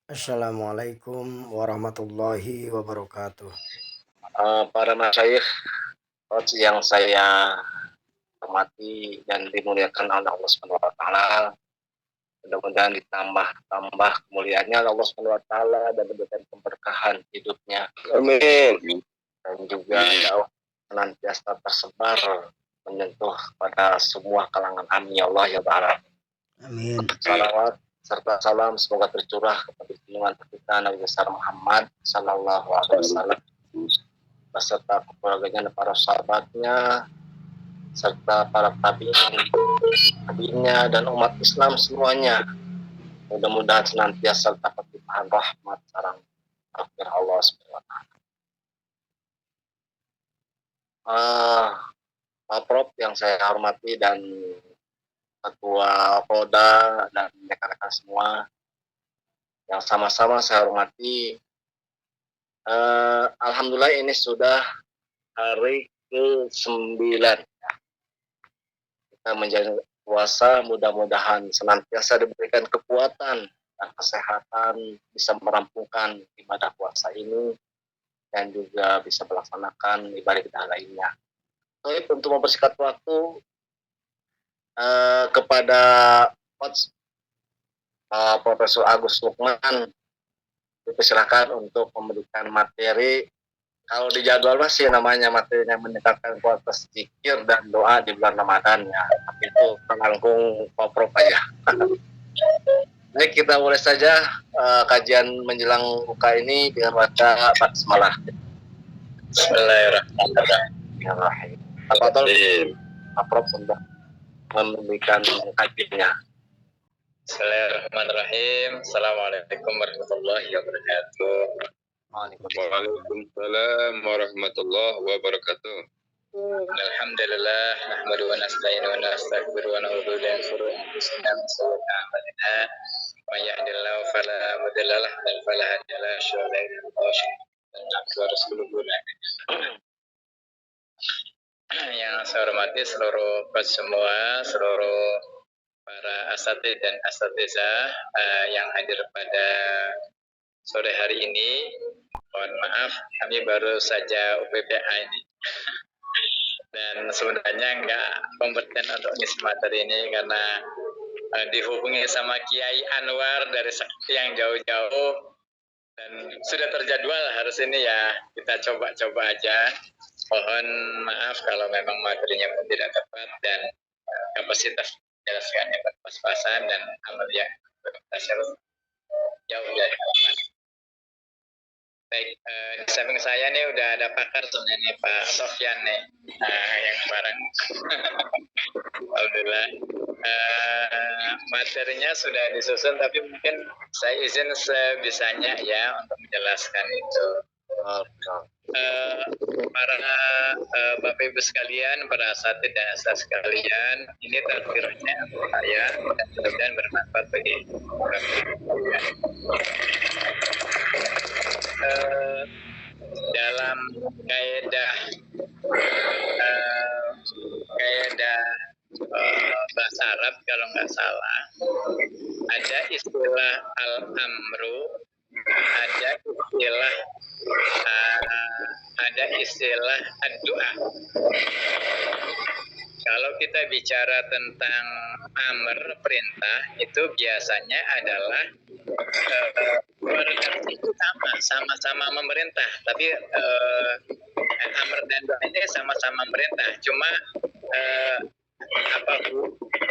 Assalamualaikum warahmatullahi wabarakatuh. Para masyayikh yang saya hormati dan dimuliakan oleh Allah Subhanahu wa taala. Mudah-mudahan ditambah kemuliaannya Allah Subhanahu wa taala dan diberikan keberkahan hidupnya. Amin. Dan juga dakwah senantiasa tersebar menyentuh pada semua kalangan. Amin ya Allah ya Ta'ala. Amin. Salawat serta salam semoga tercurah kepada junjungan kita Nabi besar Muhammad sallallahu alaihi wasallam beserta keluarganya dan para sahabatnya serta para tabiinnya dan umat Islam semuanya. Mudah-mudahan senantiasa dapat limpahan rahmat sareng akhir Allah Subhanahu wa taala. Pak Prof yang saya hormati dan Ketua Polda dan rekan-rekan semua yang sama-sama saya hormati. Alhamdulillah ini sudah hari ke-9 kita menjalani puasa, mudah-mudahan senantiasa diberikan kekuatan dan kesehatan bisa merampungkan ibadah puasa ini dan juga bisa melaksanakan ibadah lainnya. Untuk mempersingkat waktu kepada Coach Profesor Agus Lukman dipersilakan untuk memberikan materi. Kalau di jadwal masih namanya materinya meningkatkan kualitas zikir dan doa di bulan Ramadan ya. Tapi itu penanggung Pak Prof aja. Baik, kita mulai saja kajian menjelang buka ini dengan baca basmalah. Bismillahirrahmanirrahim. Pak Prof untuk memberikan kajiannya. Bismillahirrahmanirrahim. Assalamualaikum warahmatullahi wabarakatuh. Waalaikumsalam warahmatullahi wabarakatuh. Alhamdulillah, nahmadu wa nasta'inu wa nastaghfiru wa na'udzu billahi min shururi anfusina wa sayyi'ati a'malina. May yahdihillahu fala mudilla lahu wa fala hadiya lahu. Asyhadu an la ilaha illallah. Yang saya hormati seluruh semua, seluruh para asatidz dan asatizah yang hadir pada sore hari ini. Mohon maaf, kami baru saja UPPA ini. Dan sebenarnya nggak kompeten untuk ngisi materi ini karena dihubungi sama Kiai Anwar dari Sakti yang jauh-jauh dan sudah terjadwal harus ini ya, kita coba-coba aja. Mohon maaf kalau memang materinya tidak tepat dan kapasitas menjelaskannya pas-pasan dan amalnya jauh dari harapan. Baik, di samping saya nih udah ada pakar sebenarnya nih Pak Sofyan nih, yang bareng. Alhamdulillah. Materinya sudah disusun tapi mungkin saya izin sebisanya ya untuk menjelaskan itu. Para Bapak Ibu sekalian, para asatidz dan asatizah sekalian, ini tafsirnya saya dan mudah-mudahan bermanfaat bagi kalian. Dalam kaidah bahasa Arab kalau nggak salah ada istilah al-amru, ada istilah ad-du'a. Kalau kita bicara tentang amr, perintah, itu biasanya adalah sama-sama memerintah, tapi amr dan doa ini sama-sama memerintah. Cuma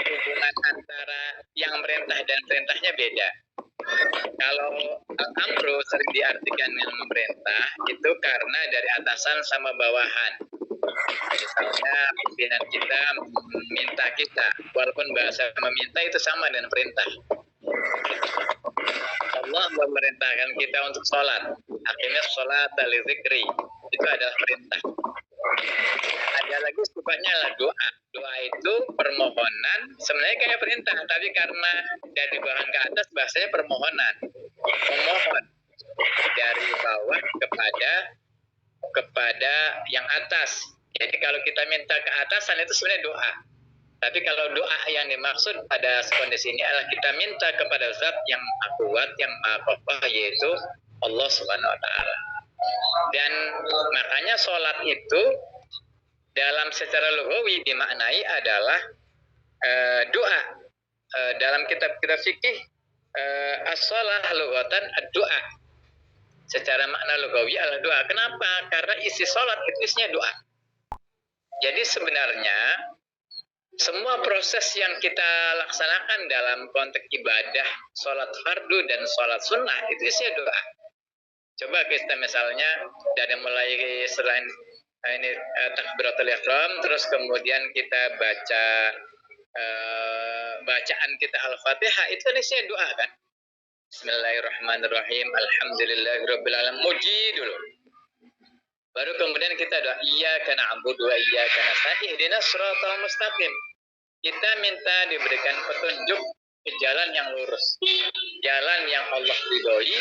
hubungan antara yang merintah dan perintahnya beda. Kalau amru sering diartikan dengan memerintah itu karena dari atasan sama bawahan. Misalnya pimpinan kita meminta kita, walaupun bahasa meminta itu sama dengan perintah. Allah memerintahkan kita untuk sholat. Akhirnya sholat li dzikri, itu adalah perintah. Ada lagi sifatnya adalah doa. Doa itu permohonan, sebenarnya kayak perintah, tapi karena dari bawah ke atas bahasanya permohonan. Memohon dari bawah kepada yang atas. Jadi kalau kita minta ke atasan itu sebenarnya doa. Tapi kalau doa yang dimaksud pada kondisi ini adalah kita minta kepada zat yang maha kuat, yang maha kokoh, yaitu Allah Subhanahu wa Ta'ala. Dan makanya sholat itu dalam secara lugawi dimaknai adalah doa. Dalam kitab-kitab fikih, as-shalah lugatan ad-doa. Secara makna lugawi adalah doa. Kenapa? Karena isi sholat itu isinya doa. Jadi sebenarnya semua proses yang kita laksanakan dalam konteks ibadah, sholat fardu dan sholat sunnah itu isinya doa. Coba kita misalnya dari mulai selain ini takbiratul ihram, terus kemudian kita baca bacaan kita Al-Fatihah, itu kan isinya doa kan? Bismillahirrahmanirrahim, alhamdulillahirabbil alamin, muji dulu. Baru kemudian kita doa, iyyaka na'budu wa iyyaka nasta'in, ihdinas shiratal mustaqim. Kita minta diberikan petunjuk ke jalan yang lurus, jalan yang Allah ridhoi,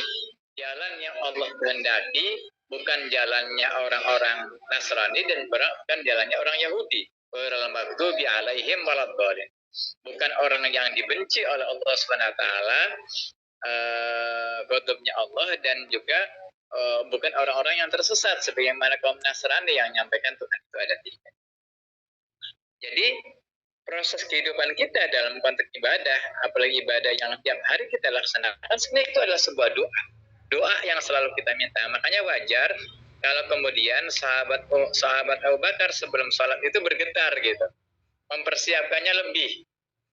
jalan yang Allah kehendaki, bukan jalannya orang-orang Nasrani dan bukan jalannya orang Yahudi. Ghairil maghdubi alaihim waladdallin. Bukan orang yang dibenci oleh Allah Subhanahu wa taala, ghadabnya Allah, dan juga bukan orang-orang yang tersesat sebagaimana kaum Nasrani yang menyampaikan Tuhan itu ada tiga. Jadi proses kehidupan kita dalam konteks ibadah, apalagi ibadah yang tiap hari kita laksanakan, sebenarnya itu adalah sebuah doa. Doa yang selalu kita minta. Makanya wajar kalau kemudian sahabat Abu Bakar sebelum sholat itu bergetar gitu, mempersiapkannya lebih.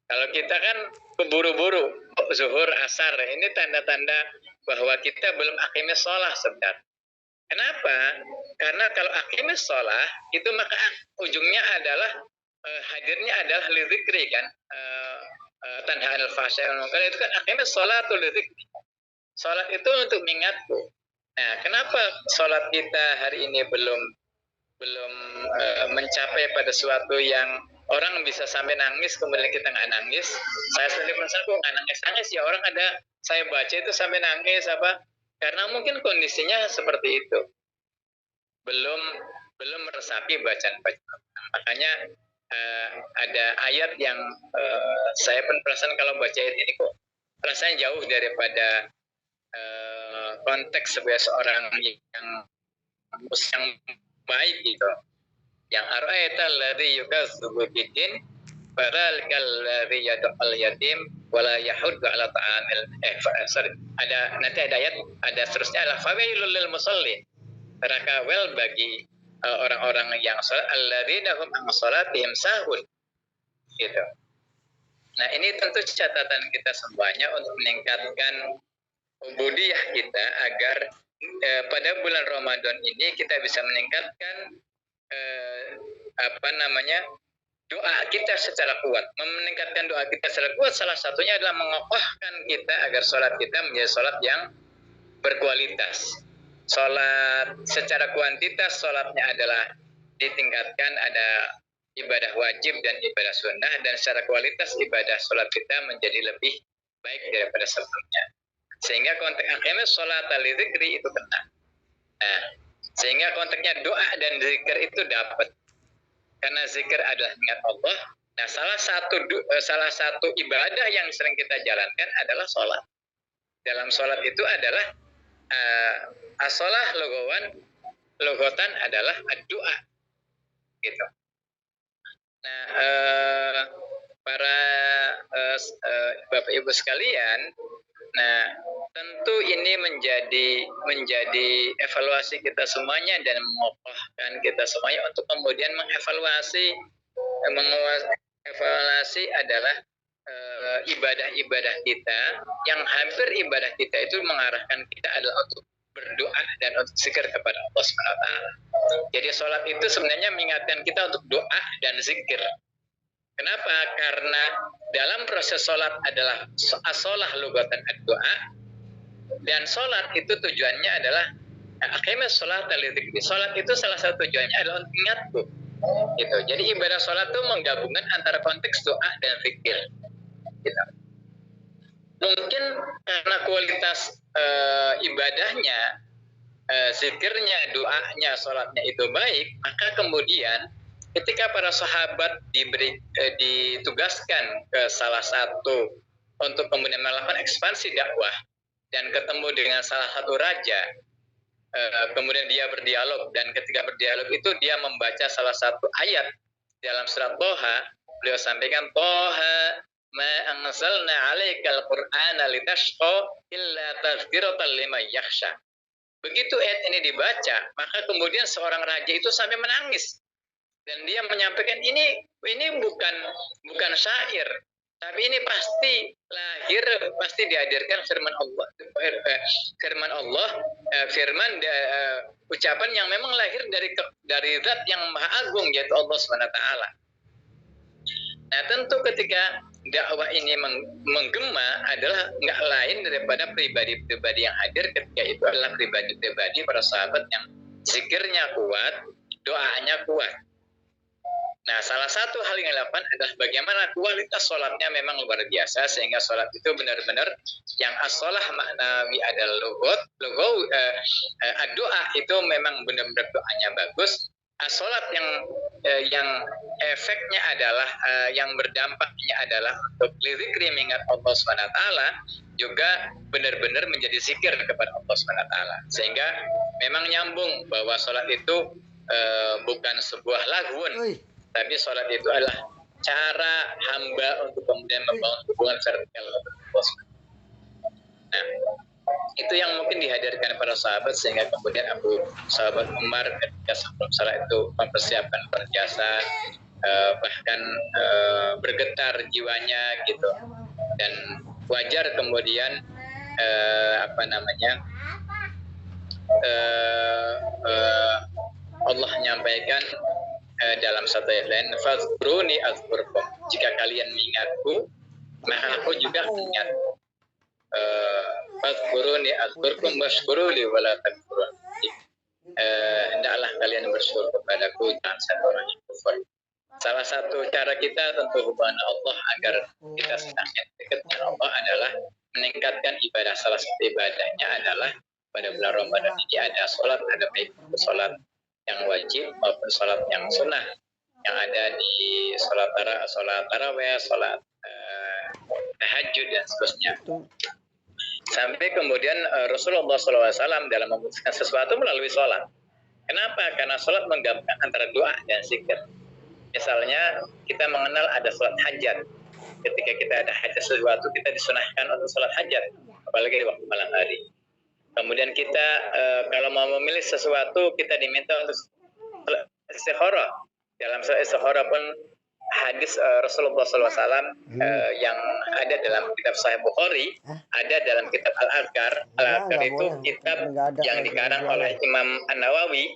Kalau kita kan keburu-buru, zuhur, asar, ini tanda-tanda bahwa kita belum aqimis sholah sebenarnya. Kenapa? Karena kalau aqimis sholah itu maka ujungnya adalah hadirnya adalah lidzikri kan, tanha anil fahsya'i wal munkar, itu kan aqimis sholatul lidzikri. Sholat itu untuk mengingatku. Nah, kenapa sholat kita hari ini belum mencapai pada suatu yang orang bisa sampai nangis, kemudian kita nggak nangis? Saya sendiri perasaan kok nggak nangis ya, orang ada saya baca itu sampai nangis apa? Karena mungkin kondisinya seperti itu, belum meresapi bacaan-bacaan. Makanya ada ayat yang saya pun perasaan kalau baca ayat ini kok rasanya jauh daripada konteks sebagai seorang yang baik gitu. Yang ara'aital ladzi yukazzibu biddin fadzalikal ladzi yad'ul yatim wala yahuddu 'ala ta'amil nanti ada ayat, ada seterusnya adalah fawailul lil musallin, neraka wel bagi orang-orang yang salat, alladzina hum an salatihim sahun gitu. Nah, ini tentu catatan kita semuanya untuk meningkatkan ubudiyah kita agar pada bulan Ramadan ini kita bisa meningkatkan doa kita secara kuat. Meningkatkan doa kita secara kuat salah satunya adalah mengokohkan kita agar sholat kita menjadi sholat yang berkualitas. Sholat secara kuantitas, sholatnya adalah ditingkatkan, ada ibadah wajib dan ibadah sunnah, dan secara kualitas ibadah sholat kita menjadi lebih baik daripada sebelumnya. Sehingga konteks akhirnya sholat al-zikri itu kena. Nah, sehingga konteksnya doa dan zikir itu dapat. Karena zikir adalah ingat Allah. Nah, salah satu ibadah yang sering kita jalankan adalah sholat. Dalam sholat itu adalah as-sholah logotan adalah doa, gitu. Nah, para Bapak Ibu sekalian, nah tentu ini menjadi evaluasi kita semuanya dan mengokohkan kita semuanya untuk kemudian mengevaluasi adalah ibadah-ibadah kita yang hampir ibadah kita itu mengarahkan kita adalah untuk berdoa dan untuk zikir kepada Allah SWT. Jadi sholat itu sebenarnya mengingatkan kita untuk doa dan zikir. Kenapa? Karena dalam proses sholat adalah as-sholah lugatan ad-doa, dan sholat itu tujuannya adalah aqimis sholat al-zikri. Sholat itu salah satu tujuannya adalah untuk ingatku. Gitu. Jadi ibadah sholat itu menggabungkan antara konteks doa dan zikir. Gitu. Mungkin karena kualitas ibadahnya, zikirnya, doanya, sholatnya itu baik, maka kemudian ketika para sahabat ditugaskan ke salah satu untuk kemudian melakukan ekspansi dakwah dan ketemu dengan salah satu raja, kemudian dia berdialog, dan ketika berdialog itu dia membaca salah satu ayat dalam surat Toha. Beliau sampaikan, Toha ma anzalna 'alaikal qur'ana litashqa illa tadhkiratan liman yakhsha. Begitu ayat ini dibaca, maka kemudian seorang raja itu sampai menangis, dan dia menyampaikan ini bukan syair, tapi ini pasti lahir, pasti dihadirkan ucapan yang memang lahir dari zat yang maha agung, yaitu Allah SWT. Nah, tentu ketika dakwah ini menggema adalah nggak lain daripada pribadi-pribadi yang hadir ketika itu adalah pribadi-pribadi para sahabat yang zikirnya kuat, doanya kuat. Nah, salah satu hal yang dilakukan adalah bagaimana kualitas sholatnya memang luar biasa, sehingga sholat itu benar-benar yang as-sholah maknawi adalah doa itu memang benar-benar doanya bagus. As-sholat yang efeknya adalah yang berdampaknya adalah untuk lidzikri mengingat Allah SWT, juga benar-benar menjadi zikir kepada Allah SWT, sehingga memang nyambung bahwa sholat itu bukan sebuah laghun, tapi sholat itu adalah cara hamba untuk kemudian membangun hubungan vertikal dengan Allah. Nah, itu yang mungkin dihadirkan para sahabat, sehingga kemudian sahabat Umar ketika sebelum salat itu mempersiapkan perjasa, bahkan bergetar jiwanya gitu, dan wajar kemudian Allah menyampaikan dalam satu ayat lain, fazkuruni azkurkum, jika kalian mengingatku maka aku juga mengingat. Fazkuruni azkurkum washkuruli wala takfurun. Hendaklah kalian bersyukur kepadaku, jangan sampai orang yang kufur. Salah satu cara kita tentu hubungan Allah agar kita semakin dekat dengan Allah adalah meningkatkan ibadah. Salah satu ibadahnya adalah pada bulan Ramadan ini ada sholat, ada baik sholat yang wajib maupun sholat yang sunnah, yang ada di sholat tarawih, sholat tahajud dan seterusnya. Sampai kemudian Rasulullah SAW dalam memutuskan sesuatu melalui sholat. Kenapa? Karena sholat menggabungkan antara doa dan zikir. Misalnya kita mengenal ada sholat hajat. Ketika kita ada hajat sesuatu, kita disunahkan untuk sholat hajat, apalagi di waktu malam hari. Kemudian kita kalau mau memilih sesuatu, kita diminta untuk istikharah. Dalam istikharah pun hadis Rasulullah SAW yang ada dalam kitab Sahih Bukhari, ada dalam kitab Al-Azkar. Al-Azkar itu kitab yang dikarang oleh Imam An-Nawawi,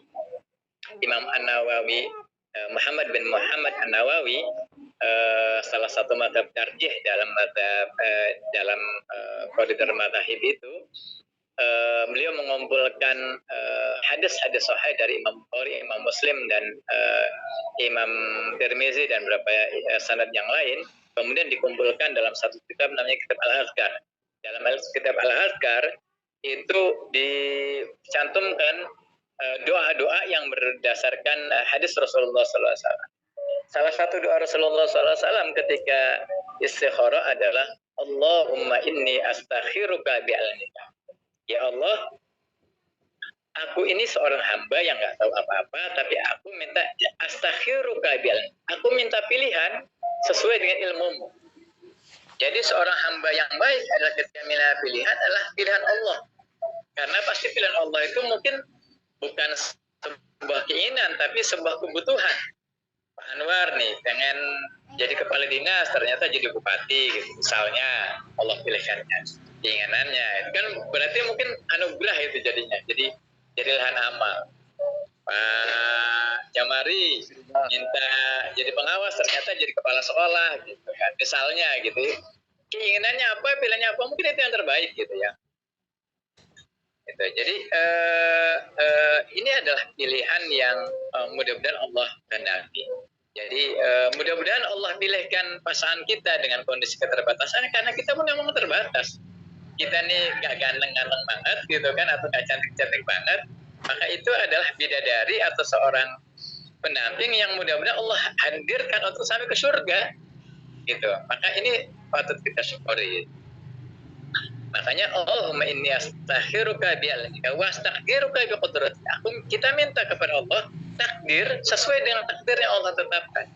Muhammad bin Muhammad An-Nawawi, salah satu mazhab tarjih dalam koridor mazhab itu. Beliau mengumpulkan hadis-hadis sahih dari Imam Bukhari, Imam Muslim, dan Imam Tirmizi dan beberapa sanad yang lain, kemudian dikumpulkan dalam satu kitab namanya kitab Al-Azkar. Dalam kitab Al-Azkar itu dicantumkan doa-doa yang berdasarkan hadis Rasulullah SAW. Salah satu doa Rasulullah SAW ketika istikharah adalah Allahumma inni astakhiruka bi'ilmika. Ya Allah, aku ini seorang hamba yang nggak tahu apa-apa, tapi aku minta astakhiruka bi'ilmika. Aku minta pilihan sesuai dengan ilmumu. Jadi seorang hamba yang baik adalah ketika minta pilihan adalah pilihan Allah. Karena pasti pilihan Allah itu mungkin bukan sebuah keinginan, tapi sebuah kebutuhan. Pak Anwar nih pengen jadi kepala dinas, ternyata jadi bupati gitu. Misalnya Allah pilihkannya keinginannya, itu kan berarti mungkin anugerah itu jadinya, jadi lahan amal. Pak Jamari minta jadi pengawas, ternyata jadi kepala sekolah gitu kan, misalnya gitu. Keinginannya apa, pilihannya apa, mungkin itu yang terbaik gitu ya. Gitu. Jadi ini adalah pilihan yang mudah-mudahan Allah kehendaki. Jadi mudah-mudahan Allah pilihkan pasangan kita dengan kondisi keterbatasan, karena kita pun memang terbatas. Kita nih gak ganteng-ganteng banget gitu kan, atau gak cantik-cantik banget, maka itu adalah bidadari atau seorang pendamping yang mudah-mudahan Allah hadirkan untuk sampai ke surga gitu. Maka ini patut kita syukuri. Makanya Allahumma inni astakhiruka bi'ilmika wa astakhiruka biqudratika. Kita minta kepada Allah takdir sesuai dengan takdir yang Allah tetapkan.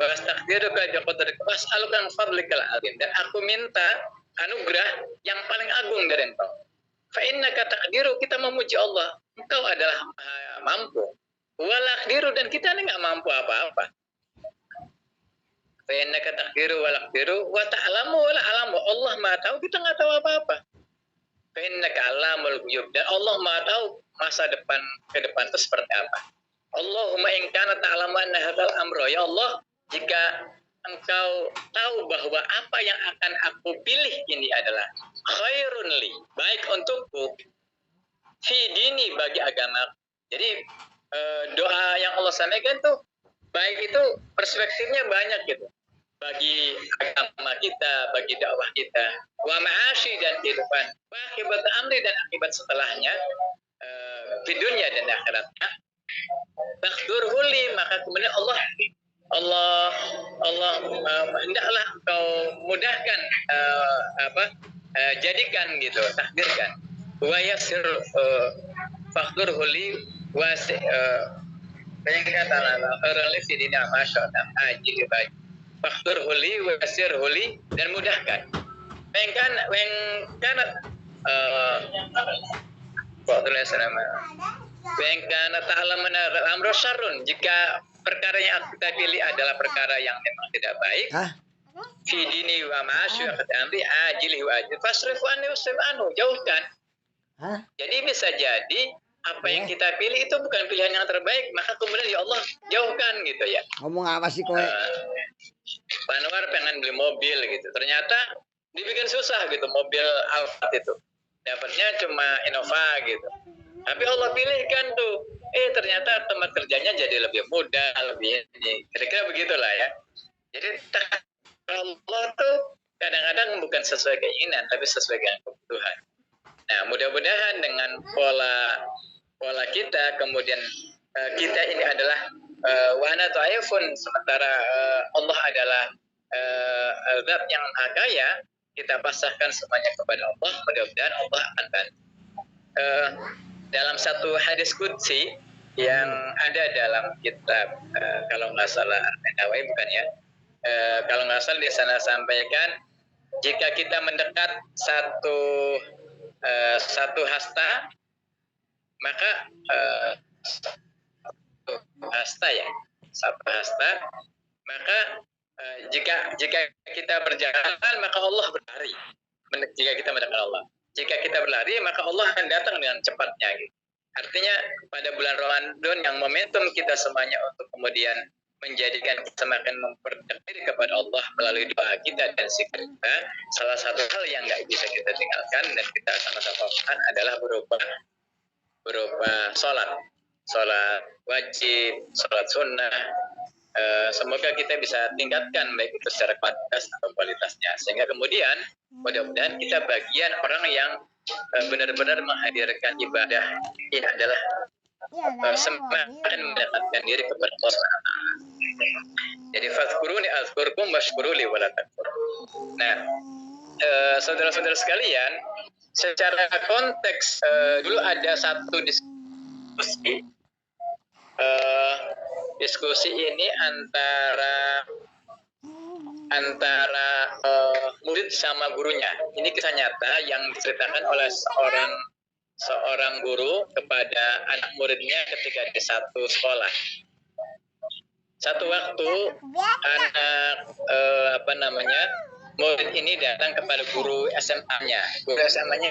Wa astakhiruka biqudratika was'aluka min fadlikal azim. Dan aku minta anugerah yang paling agung dari Engkau. Fa innaka taqdiru, kita memuji Allah. Engkau adalah mampu. Wa laqdiru, dan kita ini enggak mampu apa-apa. Fa innaka taqdiru wa laqdiru wa ta'lamu wa la alamu. Allah Maha tahu, kita enggak tahu apa-apa. Fa innaka alamul ghuyub, dan Allah Maha tahu masa depan ke depan itu seperti apa. Allahumma in kana ta'lamu anna hadzal amra, ya Allah, jika Engkau tahu bahwa apa yang akan aku pilih ini adalah khairun li, baik untukku, fi dini, bagi agama. Jadi doa yang Allah sampaikan tuh baik itu perspektifnya banyak gitu. Bagi agama kita, bagi dakwah kita, wa ma'ashi, dan kehidupan, wa akibat amri, dan akibat setelahnya, di dunia dan akhiratnya. Fakhdurhu li, maka kemudian Allah hendaklah Engkau mudahkan, jadikan gitu, takdirkan. Wa yassir fakhdurhu li wa bayangkan orang fi dina masyaallah ajil baik. Fakhdurhu li wa yassirhu li, dan mudahkan. Bayangkan ta'lamana amru syarrun, jika perkara yang kita pilih adalah perkara yang memang tidak baik, fi dini wa ma'asyi wa amri ajili wa ajil fasrifu anni wasrif anhu, jauhkan. Jadi bisa jadi apa yang kita pilih itu bukan pilihan yang terbaik, maka kemudian ya Allah jauhkan gitu ya. Ngomong apa sih kowe? Pak Anwar pengen beli mobil gitu, ternyata dibikin susah gitu mobil Alphard itu, dapatnya cuma Innova gitu. Tapi Allah pilihkan tuh, ternyata tempat kerjanya jadi lebih mudah, lebih ini. Kira-kira begitulah ya. Jadi Allah tuh kadang-kadang bukan sesuai keinginan, tapi sesuai dengan kebutuhan. Nah, mudah-mudahan dengan pola kita, kemudian kita ini adalah wahana ta'ifun, sementara Allah adalah zat yang maha kaya, kita pasrahkan semuanya kepada Allah, mudah-mudahan Allah akan bantu. Dalam satu hadis qudsi yang ada dalam kitab, kalau nggak salah Nawawi bukan ya, kalau nggak salah di sana sampaikan, jika kita mendekat satu hasta, maka satu hasta, maka jika kita berjalan, maka Allah berlari. Jika kita mendekat Allah, jika kita berlari, maka Allah akan datang dengan cepatnya. Gitu. Artinya pada bulan Ramadan yang momentum kita semuanya untuk kemudian menjadikan kita semakin memperdekat diri kepada Allah melalui doa kita dan zikir kita, salah satu hal yang nggak bisa kita tinggalkan dan kita sama-sama lakukan adalah berupa sholat wajib, sholat sunnah. Semoga kita bisa tingkatkan baik itu secara kuantitas atau kualitasnya, sehingga kemudian mudah-mudahan kita bagian orang yang benar-benar menghadirkan ibadah ini adalah semakin mendekatkan diri kepada Allah. Jadi fadhkuruni azkurkum washkuruli wala takfur. Nah, saudara-saudara sekalian, secara konteks dulu ada satu diskusi ini antara murid sama gurunya. Ini kisah nyata yang diceritakan oleh seorang guru kepada anak muridnya ketika di satu sekolah. Satu waktu murid ini datang kepada guru SMA-nya. Guru SMA-nya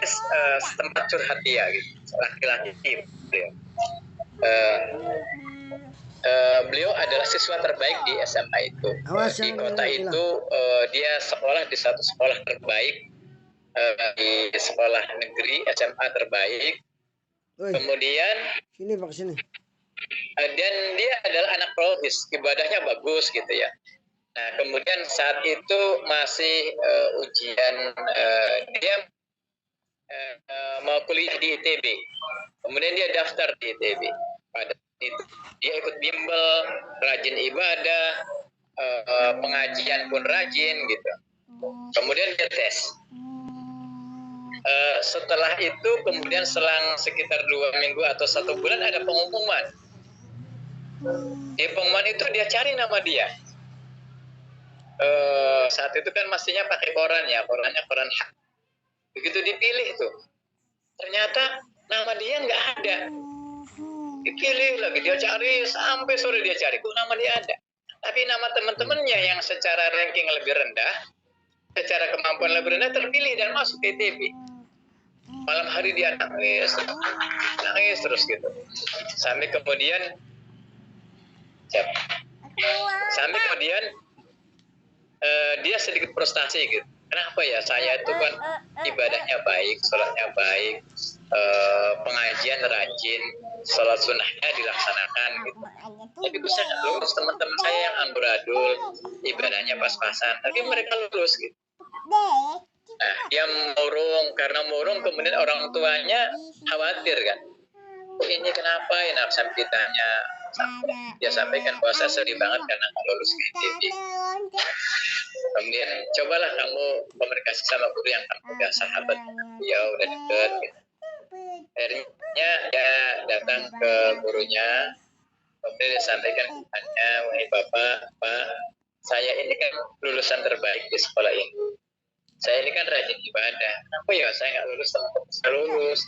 tempat curhat dia, gitu, laki-laki. Beliau adalah siswa terbaik di SMA itu. Di kota itu dia sekolah di satu sekolah terbaik, di sekolah negeri SMA terbaik. Kemudian dan dia adalah anak rohis, ibadahnya bagus gitu ya. Nah, kemudian saat itu masih ujian, dia mau kuliah di ITB. Kemudian dia daftar di ITB. Pada itu dia ikut bimbel, rajin ibadah, pengajian pun rajin gitu. Kemudian dia tes. Setelah itu kemudian selang sekitar 2 minggu atau 1 bulan ada pengumuman. Di pengumuman itu dia cari nama dia. Saat itu kan mestinya pakai koran ya, korannya koran hak. Begitu dipilih tuh, ternyata nama dia nggak ada. Dipilih lagi, dia cari sampai sore dia cari, kok nama dia ada. Tapi nama teman-temannya yang secara ranking lebih rendah, secara kemampuan lebih rendah terpilih dan masuk ke ITB. Malam hari dia nangis terus gitu. Sampai kemudian dia sedikit frustasi gitu. Kenapa ya saya itu kan ibadahnya baik, sholatnya baik, pengajian rajin, sholat sunnahnya dilaksanakan gitu. Tapi kok saya nggak lulus, teman-teman saya yang amburadul, ibadahnya pas-pasan, tapi mereka lulus gitu. Nah, dia karena murung kemudian orang tuanya khawatir kan. Ini kenapa ya, sampai ditanya, dia sampaikan bahwa saya sedih banget karena nggak lulus ke ITB. Kemudian cobalah kamu komunikasi sama guru yang kamu udah sahabat, dia udah deket gitu. Akhirnya dia datang ke gurunya, kemudian dia sampaikan kepadanya, wahai bapak, pak, saya ini kan lulusan terbaik di sekolah ini. Saya ini kan rajin ibadah, kenapa ya saya nggak lulus, teman-teman saya lulus.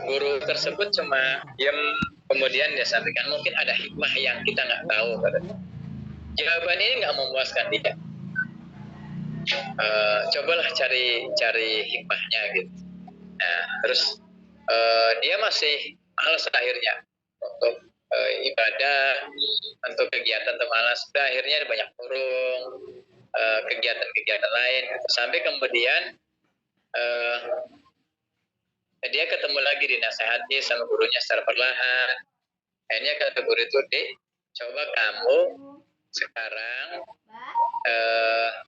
Guru tersebut cuma diam, kemudian dia sampaikan mungkin ada hikmah yang kita nggak tahu. Jawaban ini nggak memuaskan dia. Cobalah cari hikmahnya gitu. Nah, terus dia masih malas akhirnya untuk ibadah, untuk kegiatan malas. Akhirnya banyak burung, kegiatan-kegiatan lain. Gitu. Sampai kemudian dia ketemu lagi, dinasehati sama gurunya secara perlahan. Akhirnya kata guru itu, Dek, coba kamu sekarang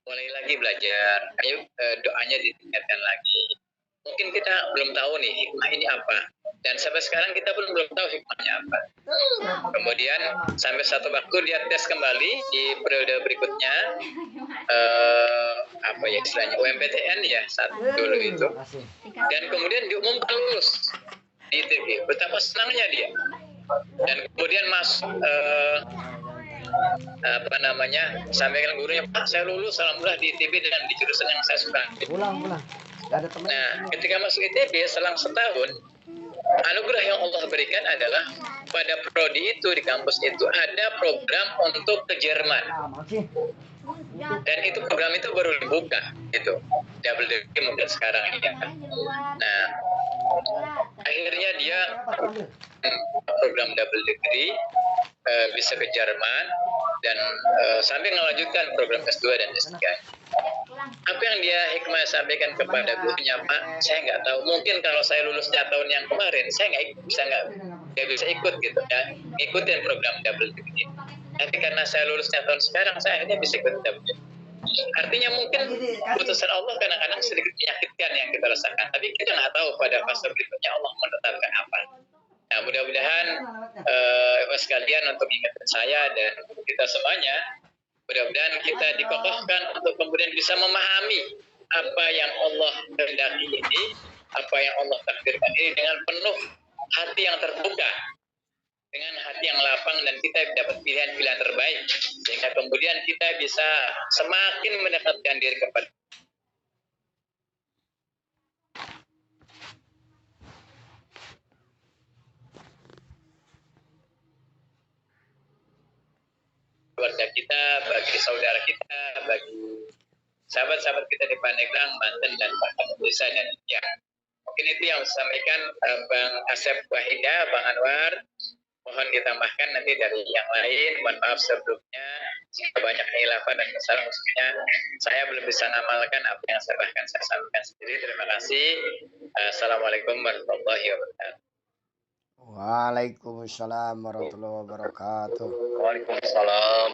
mulai lagi belajar. Ayo doanya ditingkatkan lagi. Mungkin kita belum tahu nih hikmah ini apa. Dan sampai sekarang kita pun belum tahu hikmahnya apa. Kemudian sampai satu waktu dia tes kembali di periode berikutnya, apa ya istilahnya, UMPTN ya saat dulu itu. Dan kemudian diumumkan lulus di ITB. Betapa senangnya dia. Dan kemudian masuk sampaikan gurunya, Pak, saya lulus alhamdulillah di ITB dan di jurusan yang saya suka. Nah, ketika masuk ITB selang setahun, anugerah yang Allah berikan adalah pada prodi itu, di kampus itu ada program untuk ke Jerman. Dan itu program itu baru dibuka gitu, double degree mungkin sekarang ini ya. Nah, akhirnya dia program double degree bisa ke Jerman dan sambil melanjutkan program S2 dan S3. Apa yang dia hikmah sampaikan kepada gurunya, Pak, saya nggak tahu, mungkin kalau saya lulusnya tahun yang kemarin saya nggak bisa ikut gitu ya, ngikutin program double degree. Tapi karena saya lulusnya tahun sekarang, saya akhirnya bisa ikut double degree. Artinya mungkin putusan Allah kadang-kadang sedikit menyakitkan yang kita rasakan, tapi kita nggak tahu pada fase berikutnya Allah menetapkan apa. Nah, mudah-mudahan sekalian untuk ingatkan saya dan kita semuanya, mudah-mudahan kita dikokohkan untuk kemudian bisa memahami apa yang Allah kehendaki ini, apa yang Allah takdirkan ini dengan penuh hati yang terbuka, dengan hati yang lapang, dan kita dapat pilihan-pilihan terbaik sehingga kemudian kita bisa semakin mendekatkan diri kepada keluarga kita, bagi saudara kita, bagi sahabat-sahabat kita di Pandeglang, Banten, dan bahkan desa dan ya. Mungkin itu yang disampaikan Bang Asep Wahida, Bang Anwar. Mohon ditambahkan nanti dari yang lain. Mohon maaf sebelumnya jika banyak khilafah dan kesalahan, khususnya saya belum bisa mengamalkan apa yang saya sampaikan sendiri. Terima kasih. Assalamualaikum warahmatullahi wabarakatuh. Waalaikumsalam warahmatullahi wabarakatuh. Waalaikumsalam.